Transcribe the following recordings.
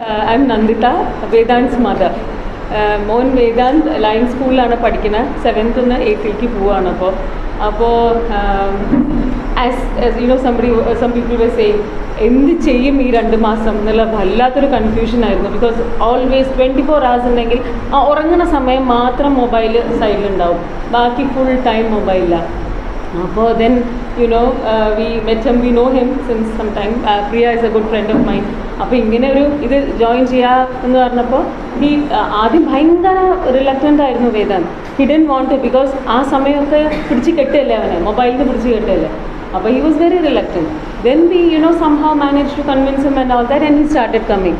I'm Nandita, Vedant's mother. മോൻ Vedant line സ്കൂളിലാണ് പഠിക്കുന്നത്. 7th നിന്ന് 8th പോവാണ്. അപ്പോൾ as you know some people were saying എന്ത് ചെയ്യും ഈ 2 മാസം എന്നുള്ള വല്ലാത്തൊരു കൺഫ്യൂഷൻ ആയിരുന്നു. ബിക്കോസ് ഓൾവേസ് 24 hours ഉണ്ടെങ്കിൽ ആ ഉറങ്ങുന്ന സമയം മാത്രം മൊബൈൽ സൈഡിലുണ്ടാവും, ബാക്കി ഫുൾ ടൈം മൊബൈലിലാണ്. അപ്പോൾ then we know him since some time. Priya is a good friend of mine. അപ്പോൾ ഇങ്ങനെ ഒരു ഇത് ജോയിൻ ചെയ്യുക എന്ന് പറഞ്ഞപ്പോൾ ആദ്യം ഭയങ്കര റിലക്റ്റൻ്റ് ആയിരുന്നു Vedant. He didn't want to, because ആ സമയമൊക്കെ പിടിച്ച് കെട്ടല്ലേ, അവനെ മൊബൈലിൽ പിടിച്ച് കെട്ടല്ലേ. അപ്പോൾ he was very reluctant. Then we somehow managed to convince him and all that, and he started coming.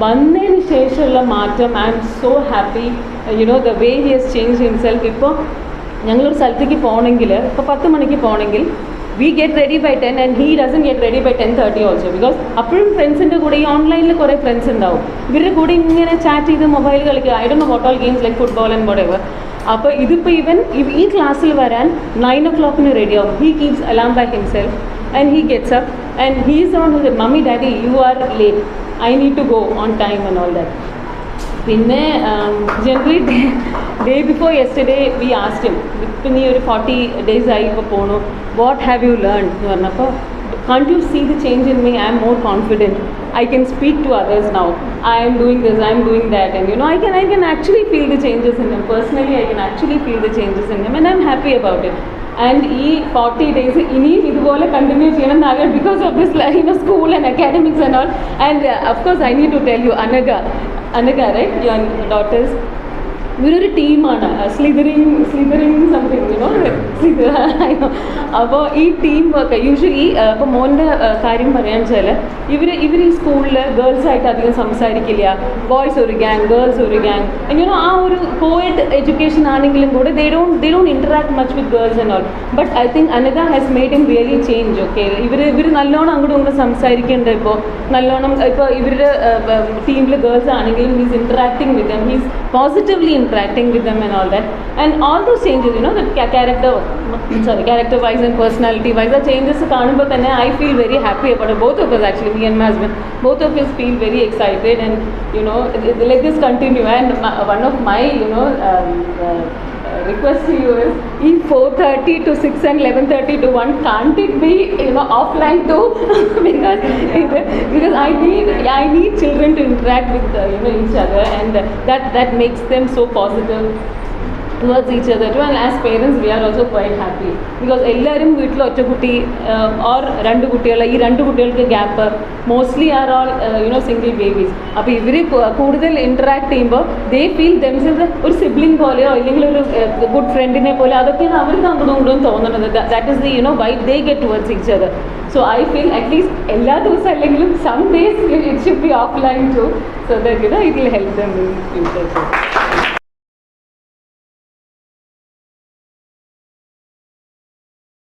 വന്നതിന് ശേഷമുള്ള മാറ്റം, I am so happy. The way he has changed himself. ഇപ്പോൾ ഞങ്ങളൊരു സ്ഥലത്തേക്ക് പോകണമെങ്കിൽ, ഇപ്പോൾ 10 മണിക്ക് പോകണമെങ്കിൽ we get ready by 10 and he doesn't get ready by 10:30 also, because അപ്പോഴും ഫ്രണ്ട്സിൻ്റെ കൂടെ ഈ ഓൺലൈനിൽ കുറേ ഫ്രണ്ട്സ് ഉണ്ടാവും, ഇവരുടെ കൂടെ ഇങ്ങനെ ചാറ്റ് ചെയ്ത് മൊബൈൽ കളിക്കുക. I don't know what all games like football and whatever. അപ്പോൾ ഇതിപ്പോൾ ഈ ക്ലാസ്സിൽ വരാൻ 9 o'clock റെഡി ആവും. He keeps alarm by himself and he gets up and he is the one who said, "Mummy, Daddy, you are late. I need to go on time," and all that. പിന്നെ generally day before yesterday V asked him, ഇപ്പം നീ ഒരു 40 days ആയി ഇപ്പോൾ പോണു, what have you learn എന്ന് പറഞ്ഞപ്പോൾ, can't you see the change in me? I am more confident. I can speak to others now. I am doing this, I am doing that, and I can actually feel the changes in him. Personally, I can actually feel the changes in him, and I am happy about it. And ഈ 40 days ഇനിയും ഇതുപോലെ continue ചെയ്യണം എന്നാകും, because of this school and academics and all. And of course I need to tell you, Anaga, right? Your daughters. ഇവരൊരു ടീമാണ്, സ്ലിതറിങ് something, അപ്പോൾ ഈ team work usually. അപ്പോൾ മോൻ്റെ കാര്യം പറയാന്ന് വെച്ചാൽ ഇവർ ഈ സ്കൂളിൽ ഗേൾസായിട്ട് അധികം സംസാരിക്കില്ല. ബോയ്സ് ഒരു ഗ്യാങ്, ഗേൾസ് ഒരു ഗ്യാങ്. ആ ഒരു കോഎഡ് എഡ്യൂക്കേഷൻ ആണെങ്കിലും കൂടെ they don't interact much with girls and all. But I think Anaga has made him really change. Okay, ഇവർ നല്ലോണം അങ്ങോട്ടും ഇങ്ങോട്ടും സംസാരിക്കേണ്ട. ഇപ്പോൾ നല്ലോണം ഇപ്പോൾ ഇവരുടെ ടീമിൽ ഗേൾസ് ആണെങ്കിലും he's interacting with them, he's positively interacting with them and all that. And all those changes, the character wise and personality wise, the changes കാണുമ്പോൾ തന്നെ I feel very happy about it. Both of us, actually, me and my husband, both of us feel very excited, and let this continue. And one of my request to you is, in 4:30 to 6 and 11:30 to 1, can't it be offline too? because I need children to interact with each other, and that makes them so positive towards each other too. And as parents we are also quite happy, because എല്ലാവരും വീട്ടിൽ ഒറ്റക്കുട്ടി or 2 കുട്ടികൾ, ഈ 2 കുട്ടികൾക്ക് gap, mostly are all single babies. അപ്പോൾ ഇവർ കൂടുതൽ interact ചെയ്യുമ്പോൾ they feel themselves ഒരു സിബ്ലിംഗ് പോലെയോ ഇല്ലെങ്കിൽ ഒരു ഗുഡ് ഫ്രണ്ടിനെ പോലെ, അതൊക്കെയാണ് അവർക്ക് അങ്ങോട്ടും ഇങ്ങോട്ടും തോന്നുന്നത്. That is the vibe they get towards each other. So I feel at least എല്ലാ ദിവസം അല്ലെങ്കിലും some days it should be offline too, so that it will help them in future.